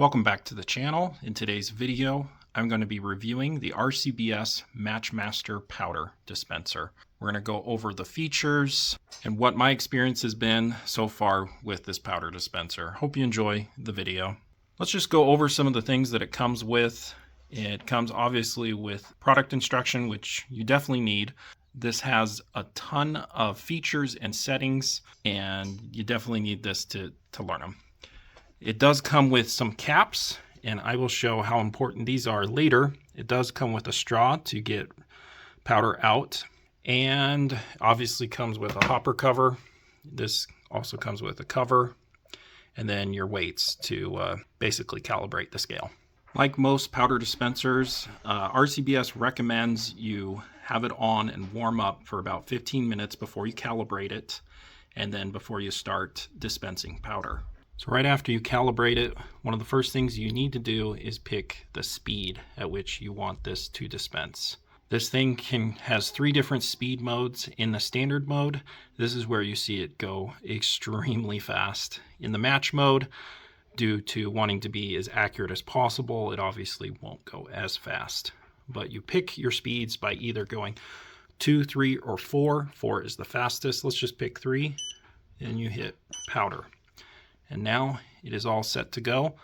Welcome back to the channel. In today's video, I'm going to be reviewing the RCBS MatchMaster powder dispenser. We're going to go over the features and what my experience has been so far with this powder dispenser. Hope you enjoy the video. Let's just go over some of the things that it comes with. It comes obviously with product instruction, which you definitely need. This has a ton of features and settings, and you definitely need this to learn them. It does come with some caps, and I will show how important these are later. It does come with a straw to get powder out, and obviously comes with a hopper cover. This also comes with a cover, and then your weights to basically calibrate the scale. Like most powder dispensers, RCBS recommends you have it on and warm up for about 15 minutes before you calibrate it, and then before you start dispensing powder. So right after you calibrate it, one of the first things you need to do is pick the speed at which you want this to dispense. This thing has 3 different speed modes. In the standard mode, this is where you see it go extremely fast. In the match mode, due to wanting to be as accurate as possible, it obviously won't go as fast. But you pick your speeds by either going 2, 3, or 4. 4 is the fastest. Let's just pick 3, and you hit powder. And now it is all set to go.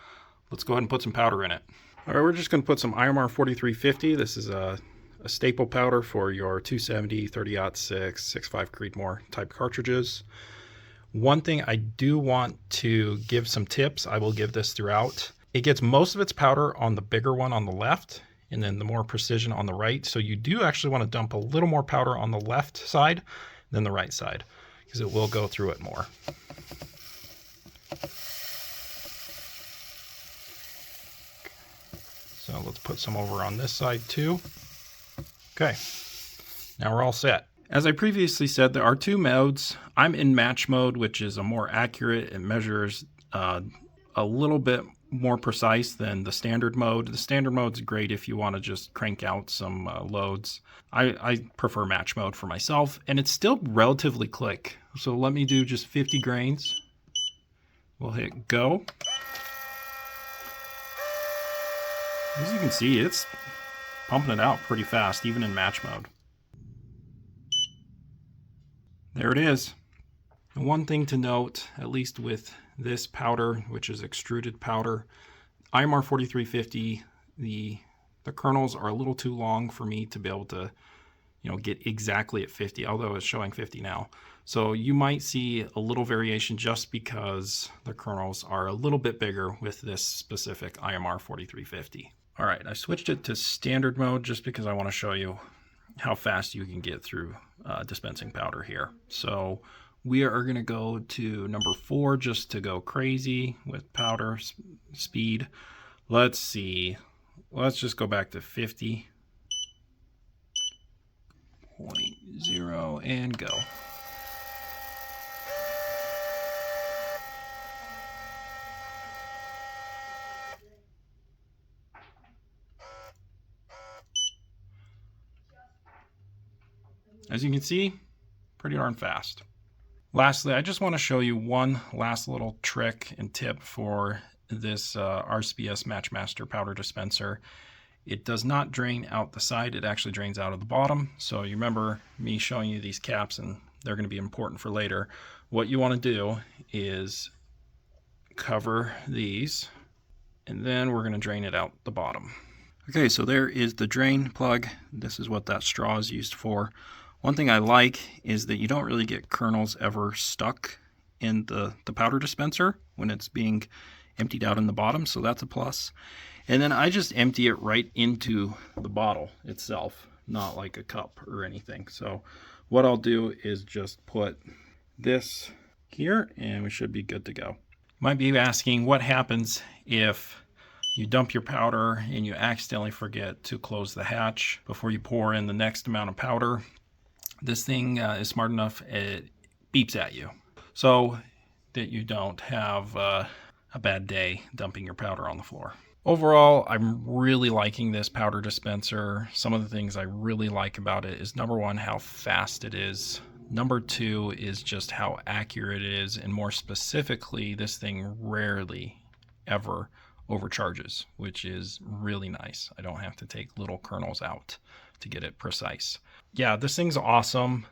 Let's go ahead and put some powder in it. All right, we're just going to put some IMR 4350. This is a staple powder for your 270, 30-06, 6.5 Creedmoor type cartridges. One thing I do want to give some tips, I will give this throughout. It gets most of its powder on the bigger one on the left, and then the more precision on the right. So you do actually want to dump a little more powder on the left side than the right side, because it will go through it more. So let's put some over on this side too. Okay, now we're all set. As I previously said, there are 2 modes. I'm in match mode, which is a more accurate and measures a little bit more precise than the standard mode. The standard mode is great if you want to just crank out some loads. I prefer match mode for myself, and it's still relatively quick. So let me do just 50 grains. We'll hit go. As you can see, it's pumping it out pretty fast, even in match mode. There it is. And one thing to note, at least with this powder, which is extruded powder, IMR 4350, the kernels are a little too long for me to be able to, get exactly at 50, although it's showing 50 now. So you might see a little variation just because the kernels are a little bit bigger with this specific IMR 4350. All right, I switched it to standard mode just because I want to show you how fast you can get through dispensing powder here. So we are going to go to number 4 just to go crazy with powder speed. Let's see. Let's just go back to 50.0 and go. As you can see, pretty darn fast. Lastly, I just want to show you one last little trick and tip for this RCBS MatchMaster powder dispenser. It does not drain out the side, it actually drains out of the bottom. So you remember me showing you these caps, and they're going to be important for later. What you want to do is cover these, and then we're going to drain it out the bottom. Okay, so there is the drain plug. This is what that straw is used for. One thing I like is that you don't really get kernels ever stuck in the powder dispenser when it's being emptied out in the bottom, so that's a plus. And then I just empty it right into the bottle itself, not like a cup or anything. So what I'll do is just put this here, and we should be good to go. Might be asking what happens if you dump your powder and you accidentally forget to close the hatch before you pour in the next amount of powder. This thing is smart enough, it beeps at you, so that you don't have a bad day dumping your powder on the floor. Overall, I'm really liking this powder dispenser. Some of the things I really like about it is, number 1, how fast it is. Number 2 is just how accurate it is, and more specifically, this thing rarely ever overcharges, which is really nice. I don't have to take little kernels out to get it precise. Yeah, this thing's awesome.